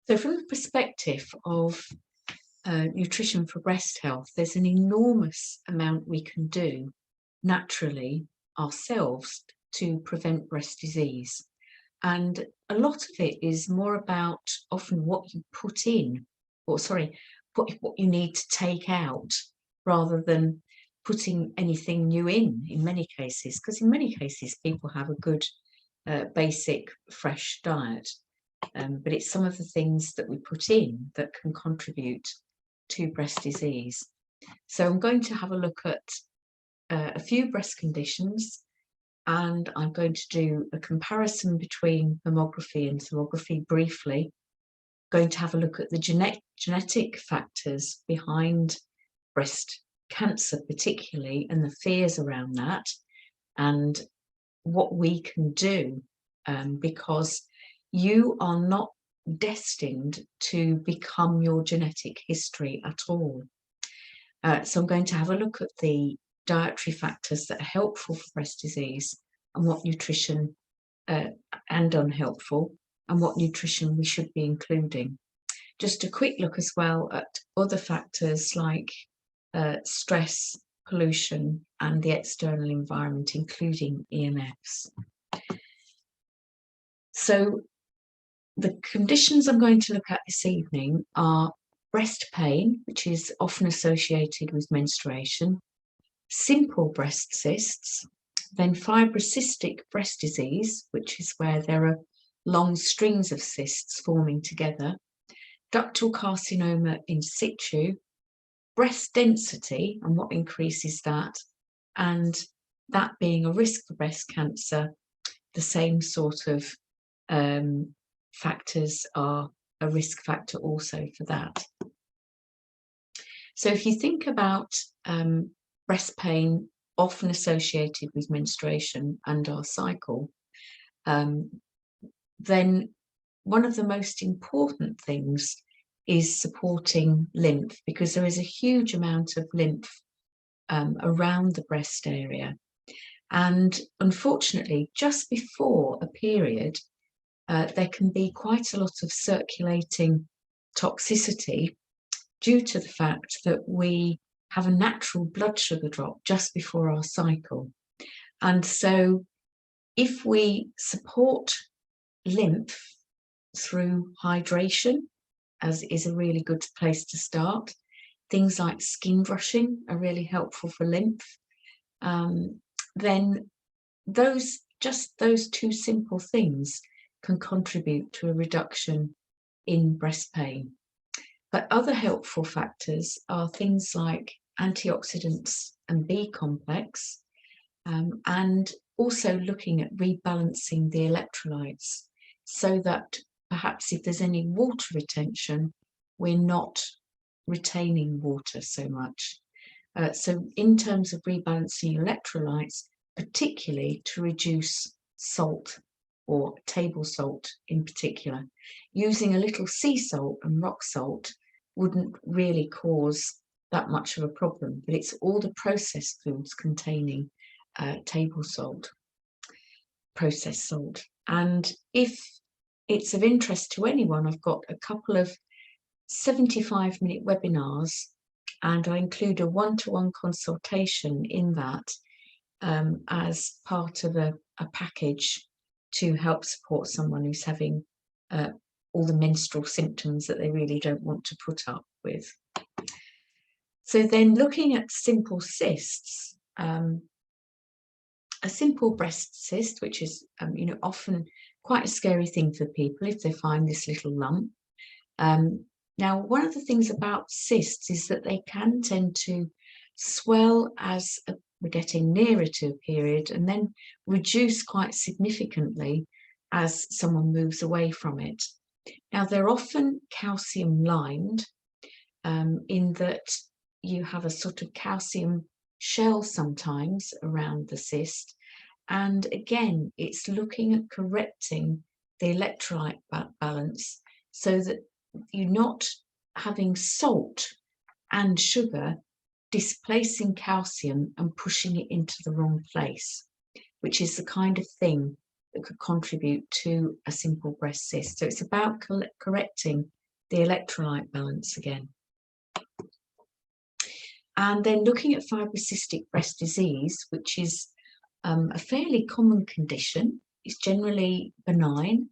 So from the perspective of nutrition for breast health, there's an enormous amount we can do naturally ourselves to prevent breast disease. And a lot of it is more about often what you put in, or sorry, what you need to take out, rather than putting anything new in many cases, because in many cases people have a good basic fresh diet. But it's some of the things that we put in that can contribute to breast disease. So I'm going to have a look at a few breast conditions, and I'm going to do a comparison between mammography and thermography briefly. Going to have a look at the genetic factors behind breast cancer particularly, and the fears around that, and what we can do, because you are not destined to become your genetic history at all. So I'm going to have a look at the dietary factors that are helpful for breast disease, and what nutrition and unhelpful, and what nutrition we should be including. Just a quick look as well at other factors like stress, pollution, and the external environment, including EMFs. So the conditions I'm going to look at this evening are breast pain, which is often associated with menstruation, simple breast cysts, then fibrocystic breast disease, which is where there are long strings of cysts forming together, ductal carcinoma in situ, breast density and what increases that, and that being a risk for breast cancer, the same sort of factors are a risk factor also for that. So if you think about breast pain often associated with menstruation and our cycle, then one of the most important things is supporting lymph, because there is a huge amount of lymph around the breast area. And unfortunately, just before a period, there can be quite a lot of circulating toxicity due to the fact that we have a natural blood sugar drop just before our cycle. And so if we support lymph through hydration, as is a really good place to start, things like skin brushing are really helpful for lymph, then those two simple things can contribute to a reduction in breast pain. But other helpful factors are things like antioxidants and B complex, and also looking at rebalancing the electrolytes, so that perhaps if there's any water retention, we're not retaining water so much. So in terms of rebalancing electrolytes, particularly to reduce salt, or table salt in particular, using a little sea salt and rock salt wouldn't really cause that much of a problem, but it's all the processed foods containing table salt, processed salt. And if it's of interest to anyone, I've got a couple of 75-minute webinars, and I include a one-to-one consultation in that as part of a package to help support someone who's having all the menstrual symptoms that they really don't want to put up with. So then, looking at simple cysts, a simple breast cyst, which is often quite a scary thing for people if they find this little lump. Now, one of the things about cysts is that they can tend to swell as we're getting nearer to a period, and then reduce quite significantly as someone moves away from it. Now, they're often calcium lined, in that you have a sort of calcium shell sometimes around the cyst. And again, it's looking at correcting the electrolyte balance so that you're not having salt and sugar displacing calcium and pushing it into the wrong place, which is the kind of thing that could contribute to a simple breast cyst. So it's about correcting the electrolyte balance again. And then looking at fibrocystic breast disease, which is a fairly common condition. It's generally benign,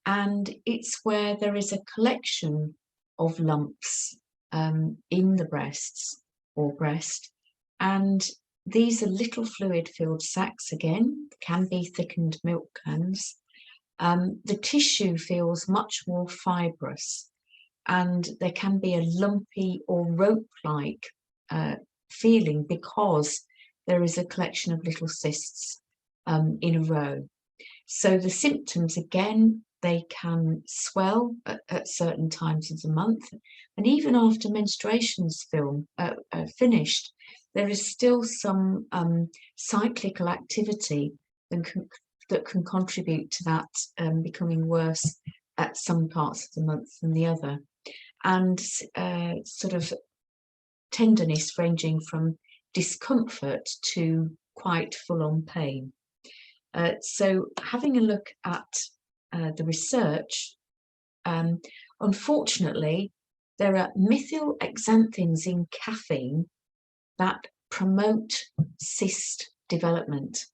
and it's where there is a collection of lumps in the breasts or breast, and these are little fluid-filled sacs again, can be thickened milk cans. The tissue feels much more fibrous, and there can be a lumpy or rope-like feeling because there is a collection of little cysts in a row. So the symptoms, again, they can swell at certain times of the month, and even after menstruation's finished, there is still some cyclical activity that can contribute to that becoming worse at some parts of the month than the other, and sort of tenderness ranging from discomfort to quite full-on pain. So having a look at the research, unfortunately, there are methyl xanthines in caffeine that promote cyst development.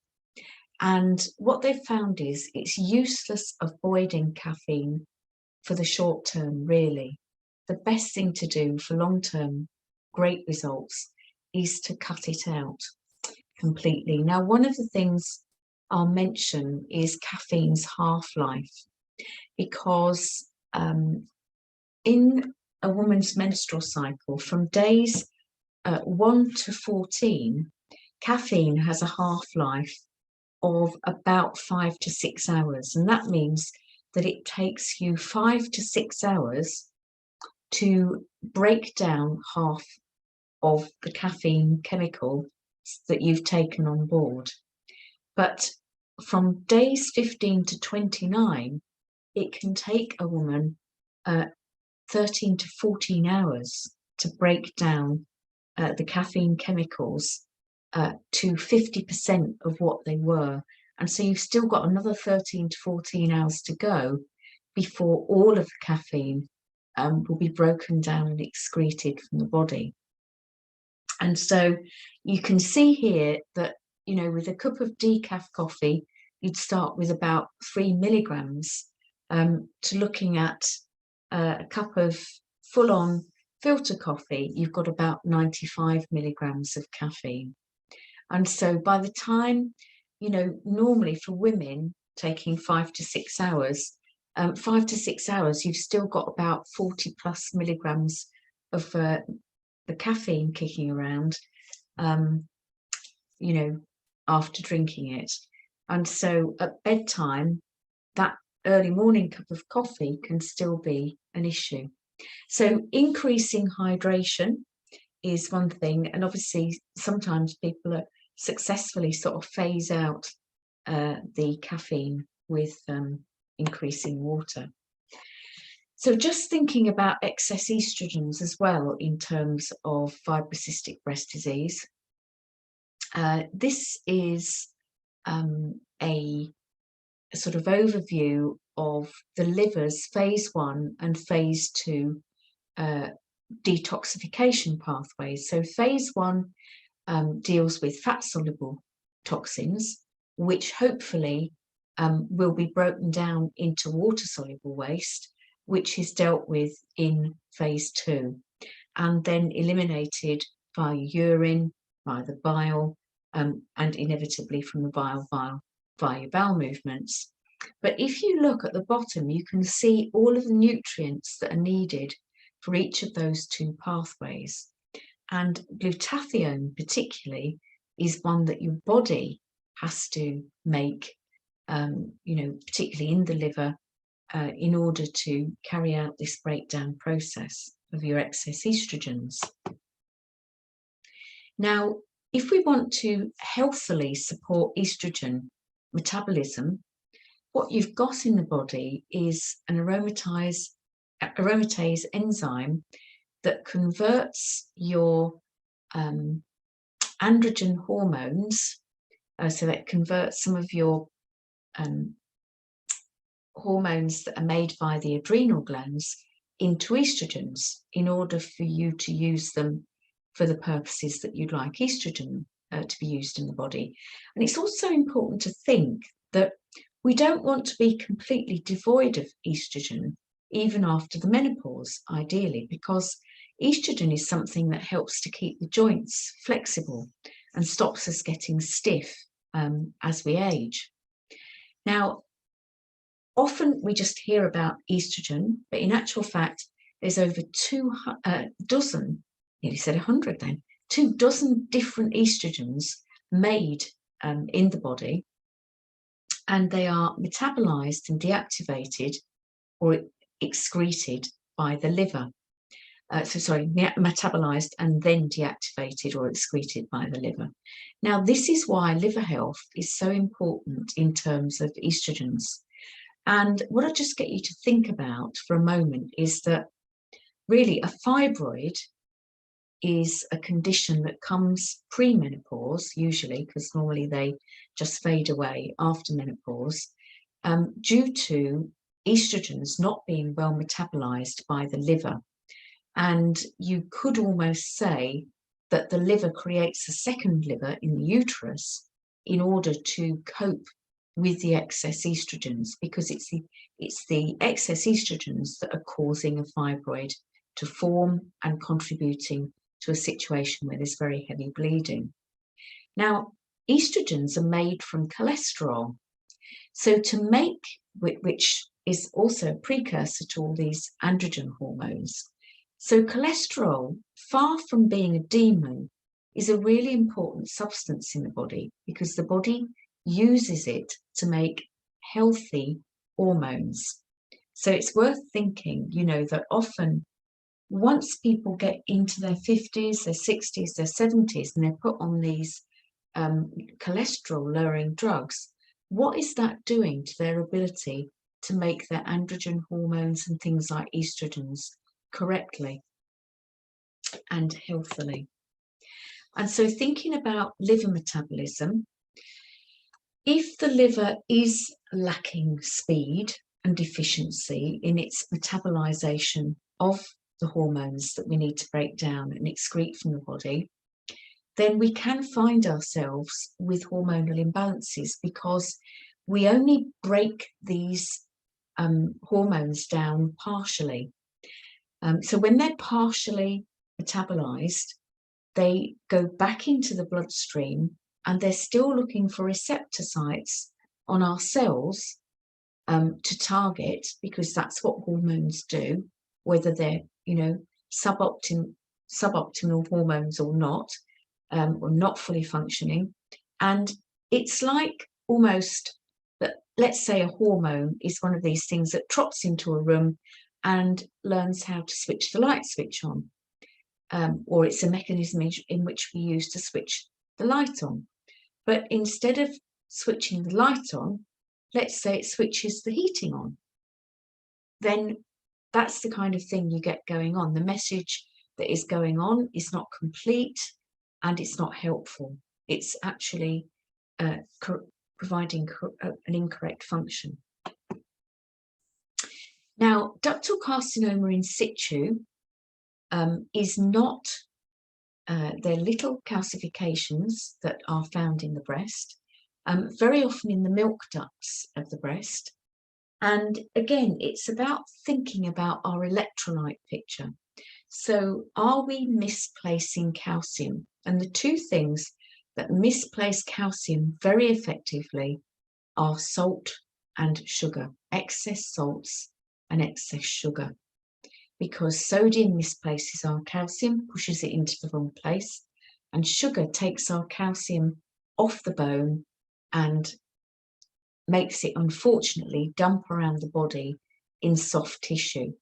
And what they've found is it's useless avoiding caffeine for the short term, really. The best thing to do for long-term great results is to cut it out completely. Now, one of the things I'll mention is caffeine's half-life, because in a woman's menstrual cycle, from days 1 to 14, caffeine has a half-life of about 5 to 6 hours, and that means that it takes you 5 to 6 hours to break down half of the caffeine chemical that you've taken on board. But from days 15 to 29, it can take a woman 13 to 14 hours to break down the caffeine chemicals to 50% of what they were. And so you've still got another 13 to 14 hours to go before all of the caffeine will be broken down and excreted from the body. And so you can see here that, you know, with a cup of decaf coffee, you'd start with about 3 milligrams to looking at a cup of full-on filter coffee, you've got about 95 milligrams of caffeine. And so by the time, you know, normally for women taking 5 to 6 hours, 5 to 6 hours, you've still got about 40 plus milligrams of the caffeine kicking around, you know, after drinking it. And so at bedtime, that early morning cup of coffee can still be an issue. So increasing hydration is one thing, and obviously sometimes people are successfully sort of phase out the caffeine with increasing water. So just thinking about excess estrogens as well in terms of fibrocystic breast disease. This is a sort of overview of the liver's phase 1 and phase 2 detoxification pathways. So phase 1 deals with fat-soluble toxins, which hopefully will be broken down into water-soluble waste, which is dealt with in phase 2, and then eliminated via urine, via the bile, and inevitably from the bile via bowel movements. But if you look at the bottom, you can see all of the nutrients that are needed for each of those two pathways. And glutathione particularly is one that your body has to make, you know, particularly in the liver, in order to carry out this breakdown process of your excess estrogens. Now, if we want to healthily support estrogen metabolism, what you've got in the body is an aromatase enzyme that converts your androgen hormones, so that converts some of your hormones that are made by the adrenal glands into estrogens in order for you to use them for the purposes that you'd like estrogen to be used in the body. And it's also important to think that we don't want to be completely devoid of estrogen even after the menopause, ideally, because estrogen is something that helps to keep the joints flexible and stops us getting stiff as we age. Now, often we just hear about estrogen, but in actual fact, there's over 2 dozen, nearly said 100 then, 2 dozen different estrogens made in the body, and they are metabolized and deactivated or excreted by the liver. Metabolized and then deactivated or excreted by the liver. Now, this is why liver health is so important in terms of estrogens. And what I just get you to think about for a moment is that really a fibroid is a condition that comes pre-menopause, usually, because normally they just fade away after menopause, due to estrogens not being well metabolized by the liver. And you could almost say that the liver creates a second liver in the uterus in order to cope with the excess estrogens, because it's the excess estrogens that are causing a fibroid to form and contributing to a situation where there's very heavy bleeding. Now, estrogens are made from cholesterol. So to make, which is also a precursor to all these androgen hormones. So cholesterol, far from being a demon, is a really important substance in the body because the body uses it to make healthy hormones. So it's worth thinking, that often once people get into their 50s, their 60s, their 70s, and they're put on these cholesterol lowering drugs, what is that doing to their ability to make their androgen hormones and things like estrogens correctly and healthily? And so thinking about liver metabolism, if the liver is lacking speed and efficiency in its metabolization of the hormones that we need to break down and excrete from the body, then we can find ourselves with hormonal imbalances because we only break these hormones down partially. So when they're partially metabolized, they go back into the bloodstream and they're still looking for receptor sites on our cells to target, because that's what hormones do, whether they're, suboptimal hormones or not fully functioning. And it's like almost that, let's say a hormone is one of these things that trots into a room and learns how to switch the light switch on. Or it's a mechanism in which we use to switch the light on. But instead of switching the light on, let's say it switches the heating on. Then that's the kind of thing you get going on. The message that is going on is not complete and it's not helpful. It's actually providing an incorrect function. Now, ductal carcinoma in situ is not, they're little calcifications that are found in the breast, very often in the milk ducts of the breast. And again, it's about thinking about our electrolyte picture. So are we misplacing calcium? And the two things that misplace calcium very effectively are salt and sugar, excess salts and excess sugar. Because sodium misplaces our calcium, pushes it into the wrong place, and sugar takes our calcium off the bone and makes it, unfortunately, dump around the body in soft tissue.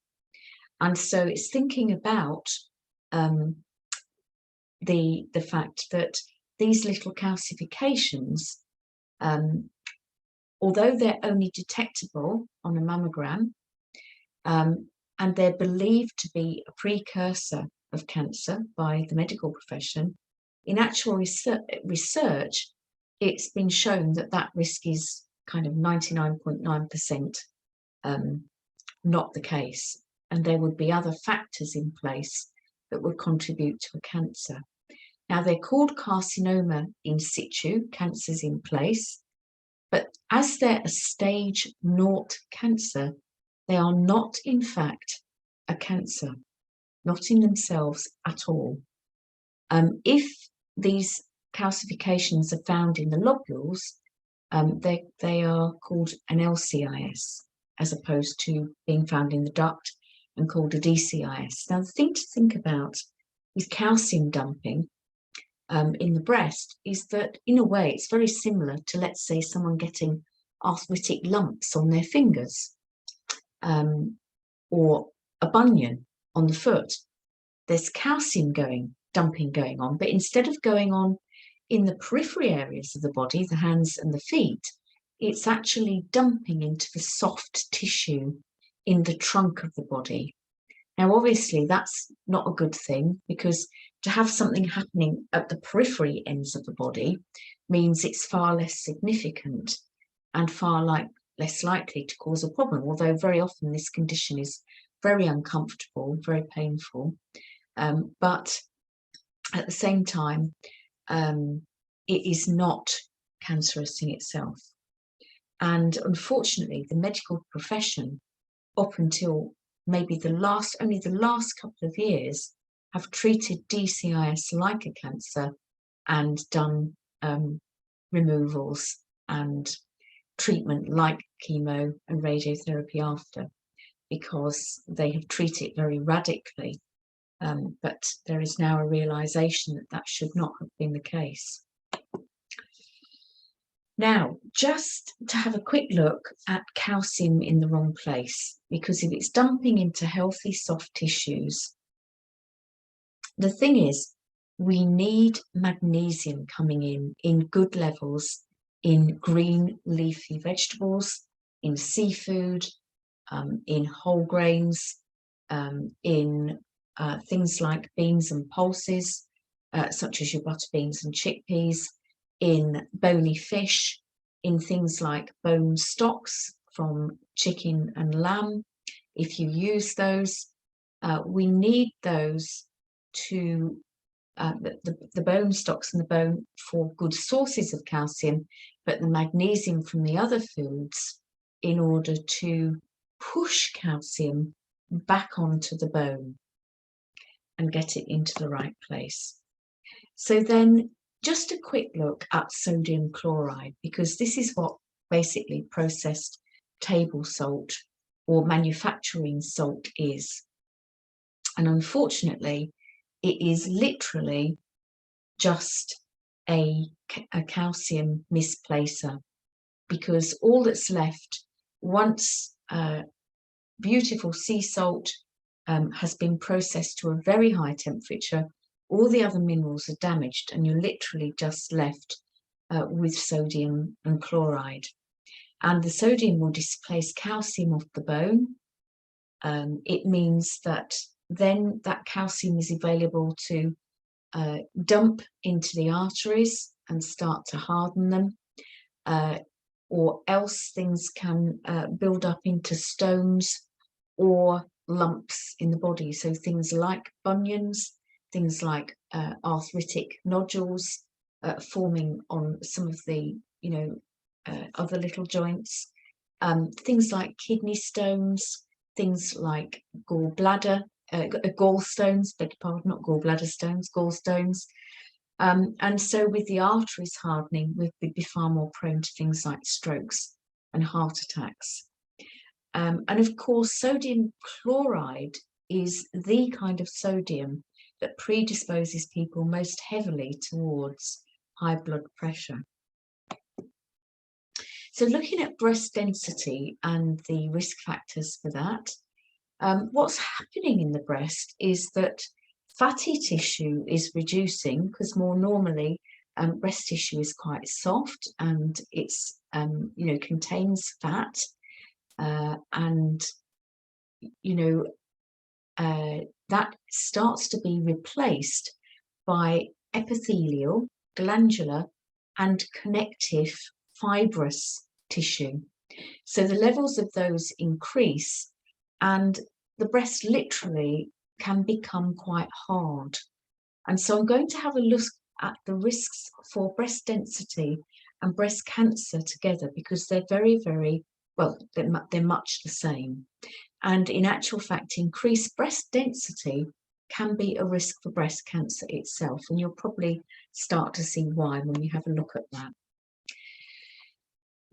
And so it's thinking about the fact that these little calcifications, although they're only detectable on a mammogram, and they're believed to be a precursor of cancer by the medical profession, in actual research, it's been shown that that risk is kind of 99.9% not the case. and there would be other factors in place that would contribute to a cancer. Now, they're called carcinoma in situ, cancers in place, but as they're a stage 0 cancer, they are not, in fact, a cancer, not in themselves at all. If these calcifications are found in the lobules, they are called an LCIS, as opposed to being found in the duct and called a DCIS. Now, the thing to think about with calcium dumping in the breast is that, in a way, it's very similar to, let's say, someone getting arthritic lumps on their fingers, or a bunion on the foot. There's calcium dumping going on, but instead of going on in the periphery areas of the body, the hands and the feet, it's actually dumping into the soft tissue in the trunk of the body. Now, obviously, that's not a good thing, because to have something happening at the periphery ends of the body means it's far less significant and far less likely to cause a problem, although very often this condition is very uncomfortable, very painful. But at the same time, it is not cancerous in itself. And unfortunately, the medical profession, up until maybe only the last couple of years, have treated DCIS like a cancer and done removals and treatment like chemo and radiotherapy after, because they have treated it very radically. But there is now a realization that that should not have been the case. Now, just to have a quick look at calcium in the wrong place, because if it's dumping into healthy soft tissues, the thing is, we need magnesium coming in good levels in green leafy vegetables, in seafood, in whole grains, in things like beans and pulses, such as your butter beans and chickpeas, in bony fish, in things like bone stocks from chicken and lamb. If you use those, we need those to the bone stocks and the bone for good sources of calcium, but the magnesium from the other foods in order to push calcium back onto the bone and get it into the right place. So then, just a quick look at sodium chloride, because this is what basically processed table salt or manufacturing salt is. And unfortunately, it is literally just a calcium misplacer, because all that's left once beautiful sea salt has been processed to a very high temperature, all the other minerals are damaged, and you're literally just left with sodium and chloride. And the sodium will displace calcium off the bone. It means that then that calcium is available to dump into the arteries and start to harden them, or else things can build up into stones or lumps in the body. So things like bunions, things like arthritic nodules forming on some of the other little joints, things like kidney stones, things like gallstones, beg your pardon, not gallbladder stones, gallstones. And so with the arteries hardening, we'd be far more prone to things like strokes and heart attacks. And of course, sodium chloride is the kind of sodium that predisposes people most heavily towards high blood pressure. So looking at breast density and the risk factors for that, what's happening in the breast is that fatty tissue is reducing, because more normally breast tissue is quite soft and it's contains fat, and that starts to be replaced by epithelial, glandular, and connective fibrous tissue. So the levels of those increase, and the breast literally can become quite hard. And so I'm going to have a look at the risks for breast density and breast cancer together, because they're very, very, well, they're much the same. And in actual fact, increased breast density can be a risk for breast cancer itself. And you'll probably start to see why when we have a look at that.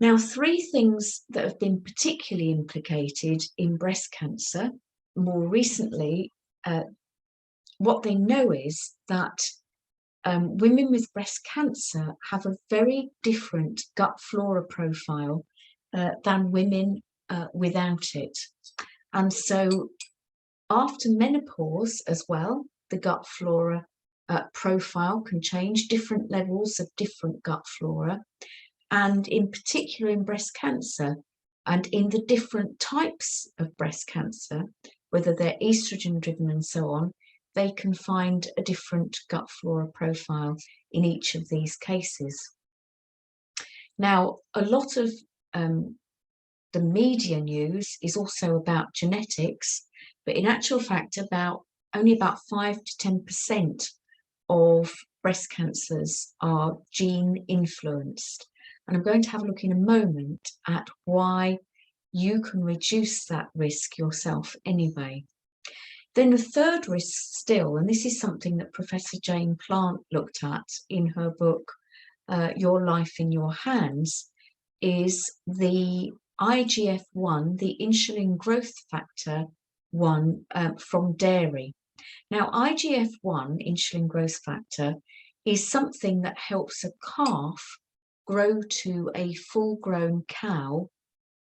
Now, 3 things that have been particularly implicated in breast cancer more recently, what they know is that women with breast cancer have a very different gut flora profile than women without it. And so after menopause as well, the gut flora profile can change, different levels of different gut flora. And in particular in breast cancer, and in the different types of breast cancer, whether they're estrogen driven and so on, they can find a different gut flora profile in each of these cases. Now, a lot of the media news is also about genetics, but in actual fact, only about 5 to 10% of breast cancers are gene influenced. And I'm going to have a look in a moment at why you can reduce that risk yourself anyway. Then the third risk still, and this is something that Professor Jane Plant looked at in her book, Your Life in Your Hands, is the IGF-1, the insulin growth factor 1 from dairy. Now, IGF-1, insulin growth factor, is something that helps a calf grow to a full-grown cow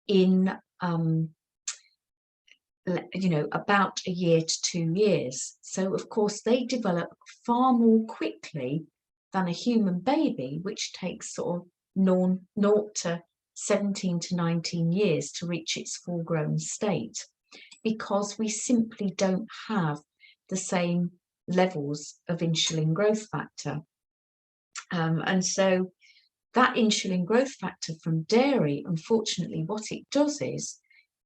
in about a year to 2 years. So of course they develop far more quickly than a human baby, which takes sort of 0 to 17 to 19 years to reach its full-grown state, because we simply don't have the same levels of insulin growth factor. And so that insulin growth factor from dairy, unfortunately, what it does is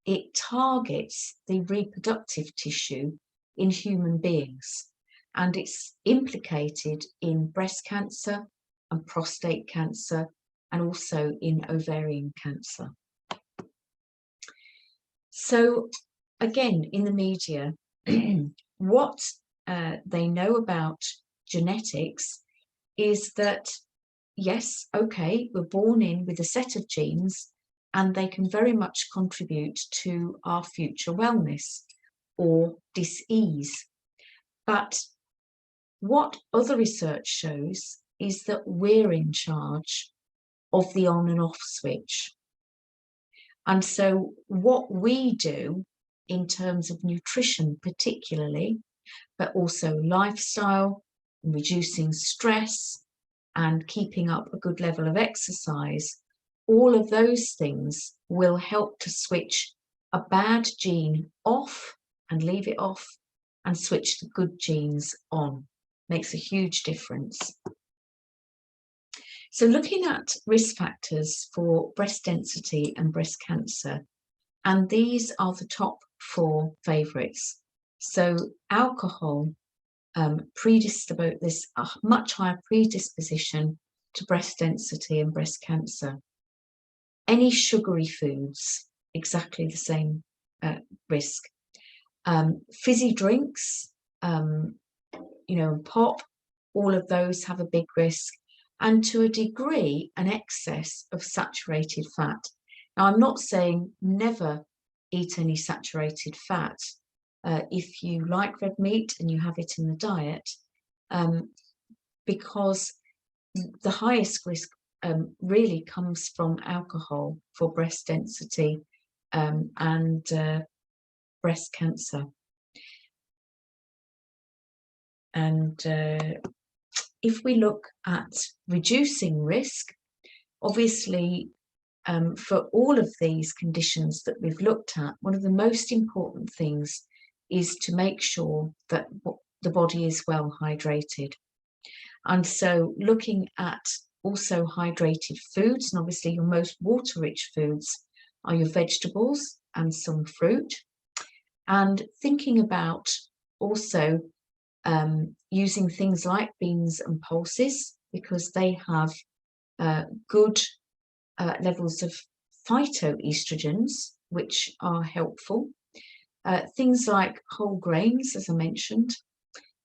it targets the reproductive tissue in human beings, and it's implicated in breast cancer and prostate cancer and also in ovarian cancer. So again, in the media, what they know about genetics is that, yes, okay, we're born in with a set of genes and they can very much contribute to our future wellness or dis-ease. But what other research shows is that we're in charge of the on and off switch. And so what we do in terms of nutrition particularly, but also lifestyle, reducing stress and keeping up a good level of exercise, all of those things will help to switch a bad gene off and leave it off and switch the good genes on. Makes a huge difference. So looking at risk factors for breast density and breast cancer, and these are the top 4 favourites. So alcohol predispose, there's a much higher predisposition to breast density and breast cancer. Any sugary foods, exactly the same risk. Fizzy drinks, pop, all of those have a big risk. And to a degree, an excess of saturated fat. Now, I'm not saying never eat any saturated fat. If you like red meat and you have it in the diet, because the highest risk really comes from alcohol for breast density and breast cancer. And if we look at reducing risk, obviously for all of these conditions that we've looked at, one of the most important things is to make sure that the body is well hydrated. And so looking at also hydrated foods, and obviously your most water-rich foods are your vegetables and some fruit. And thinking about also using things like beans and pulses, because they have good levels of phytoestrogens, which are helpful. Things like whole grains, as I mentioned.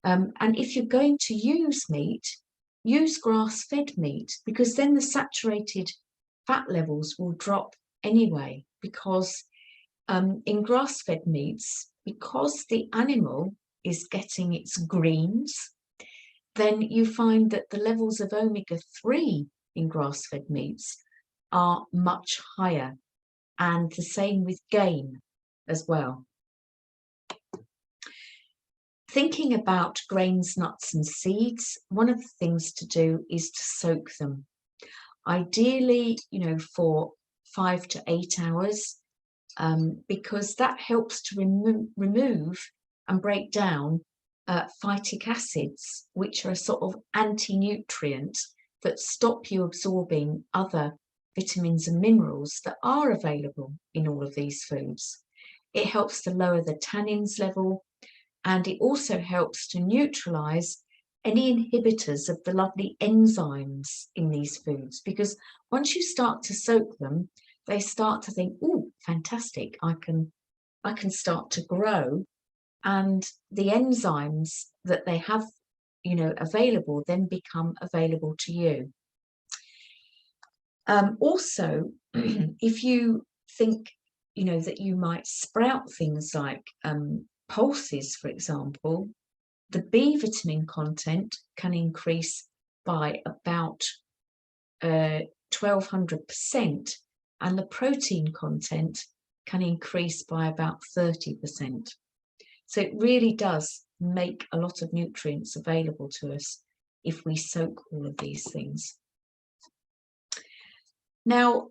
And if you're going to use meat, use grass-fed meat, because then the saturated fat levels will drop anyway, because in grass-fed meats, because the animal is getting its greens, then you find that the levels of omega-3 in grass-fed meats are much higher, and the same with game as well. Thinking about grains, nuts and seeds, one of the things to do is to soak them. Ideally, for 5 to 8 hours, because that helps to remove and break down phytic acids, which are a sort of anti-nutrient that stop you absorbing other vitamins and minerals that are available in all of these foods. It helps to lower the tannins level, and it also helps to neutralize any inhibitors of the lovely enzymes in these foods, because once you start to soak them, they start to think, oh, fantastic, I can start to grow, and the enzymes that they have available then become available to you. Also, if you think that you might sprout things like pulses, for example, the B vitamin content can increase by about 1200%, and the protein content can increase by about 30%. So it really does make a lot of nutrients available to us if we soak all of these things. Now,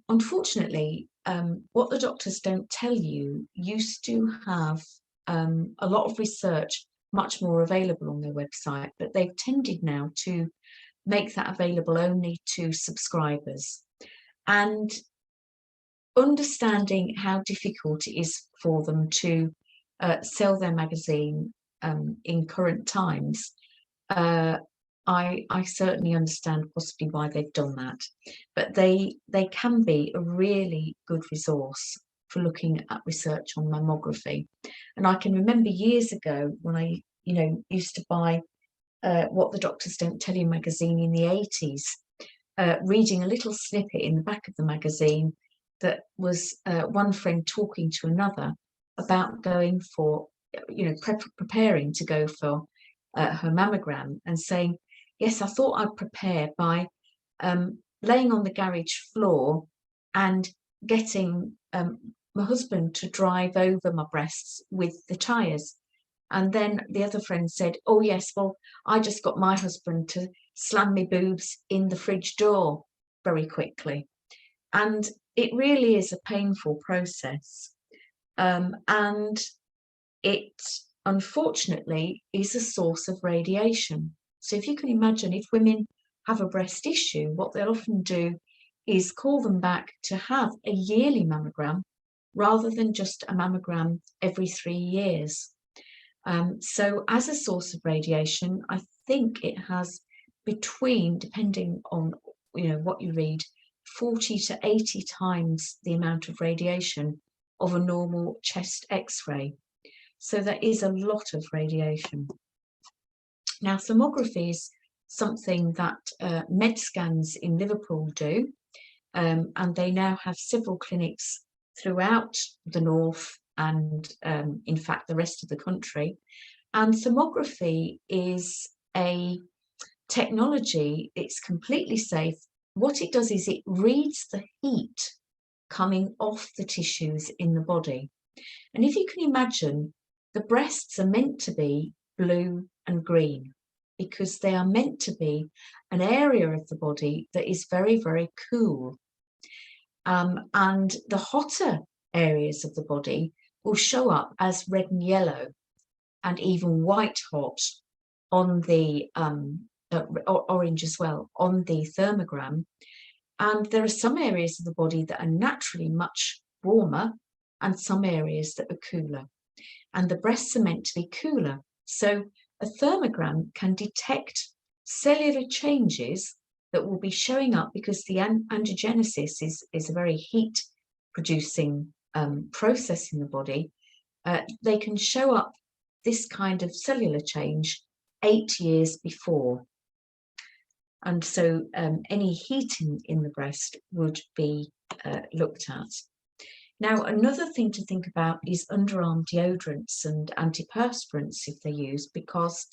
unfortunately, what the doctors don't tell you used to have a lot of research much more available on their website, but they've tended now to make that available only to subscribers. And understanding how difficult it is for them to sell their magazine in current times, I certainly understand possibly why they've done that, but they can be a really good resource for looking at research on mammography. And I can remember years ago when I used to buy What the Doctors Don't Tell You magazine in the 80s, reading a little snippet in the back of the magazine that was one friend talking to another about going for, preparing to go for her mammogram, and saying, yes, I thought I'd prepare by laying on the garage floor and getting my husband to drive over my breasts with the tyres. And then the other friend said, oh yes, well, I just got my husband to slam my boobs in the fridge door very quickly. And it really is a painful process. And it, unfortunately, is a source of radiation. So if you can imagine, if women have a breast issue, what they'll often do is call them back to have a yearly mammogram rather than just a mammogram every 3 years. So as a source of radiation, I think it has between, depending on what you read, 40 to 80 times the amount of radiation of a normal chest X-ray. So there is a lot of radiation. Now, thermography is something that MedScans in Liverpool do, and they now have several clinics throughout the north and in fact the rest of the country. And thermography is a technology, it's completely safe. What it does is it reads the heat coming off the tissues in the body. And if you can imagine, the breasts are meant to be blue and green because they are meant to be an area of the body that is very, very cool. And the hotter areas of the body will show up as red and yellow and even white hot on the orange as well on the thermogram. And there are some areas of the body that are naturally much warmer and some areas that are cooler. and the breasts are meant to be cooler. So a thermogram can detect cellular changes that will be showing up because the angiogenesis is a very heat producing process in the body. They can show up this kind of cellular change 8 years before. And so any heating in the breast would be looked at. Now, another thing to think about is underarm deodorants and antiperspirants if they're used, because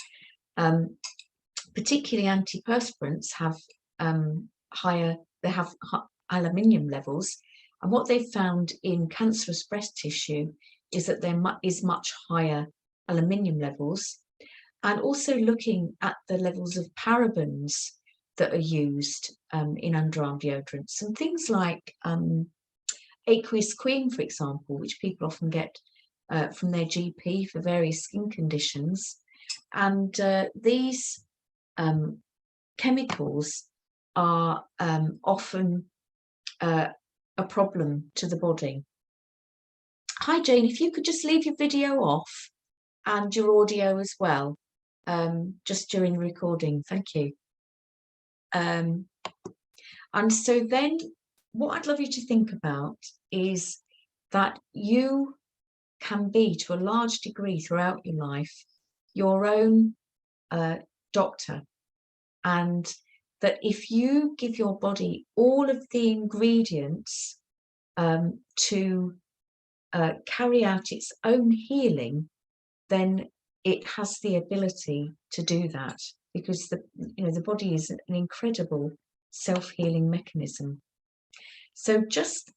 particularly antiperspirants have aluminium levels, and what they've found in cancerous breast tissue is that there is much higher aluminium levels, and also looking at the levels of parabens that are used in underarm deodorants, and things like aqueous cream, for example, which people often get from their GP for various skin conditions. And these chemicals are often a problem to the body. Hi Jane, if you could just leave your video off and your audio as well, just during the recording, thank you. And so then what I'd love you to think about is that you can be, to a large degree throughout your life, your own doctor, and that if you give your body all of the ingredients to carry out its own healing, then it has the ability to do that, because the body is an incredible self-healing mechanism. So just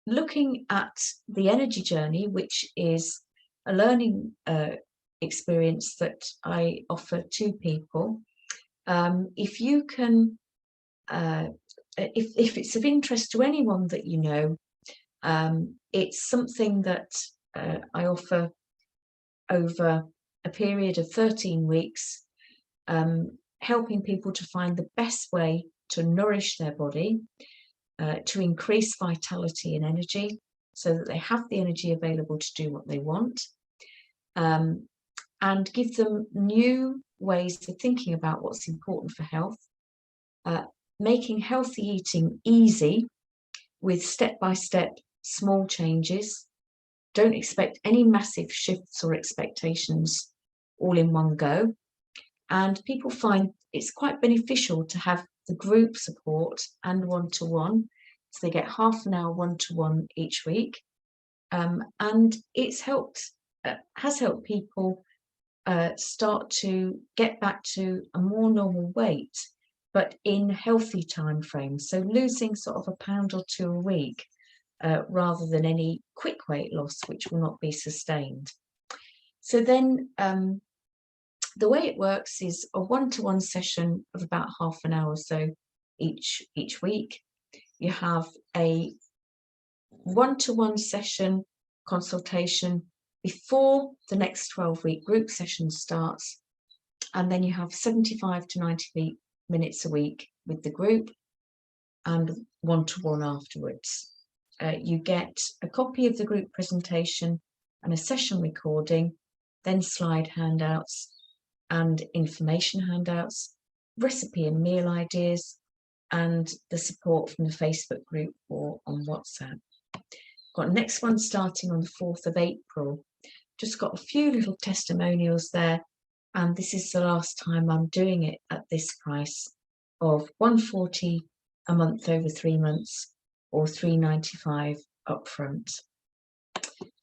looking at the energy journey, which is a learning experience that I offer to people, if you can, if it's of interest to anyone that you know, it's something that I offer over a period of 13 weeks, helping people to find the best way to nourish their body, to increase vitality and energy so that they have the energy available to do what they want, and give them new ways of thinking about what's important for health, making healthy eating easy with step-by-step small changes. Don't expect any massive shifts or expectations all in one go. And people find it's quite beneficial to have the group support and one-to-one. So they get half an hour one-to-one each week. And it's has helped people start to get back to a more normal weight, but in healthy time frames. So losing sort of a pound or two a week, rather than any quick weight loss, which will not be sustained. So then the way it works is a one-to-one session of about half an hour or so each week. You have a one-to-one session consultation before the next 12-week group session starts, and then you have 75 to 90 minutes a week with the group and one-to-one afterwards. You get a copy of the group presentation and a session recording, then slide handouts and information handouts, recipe and meal ideas, and the support from the Facebook group or on WhatsApp. Got next one starting on the 4th of April. Just got a few little testimonials there, and this is the last time I'm doing it at this price of $140 a month over 3 months, or $395 upfront.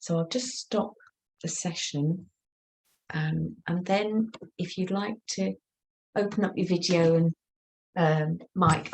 So I'll just stop the session, and then if you'd like to open up your video and Mike,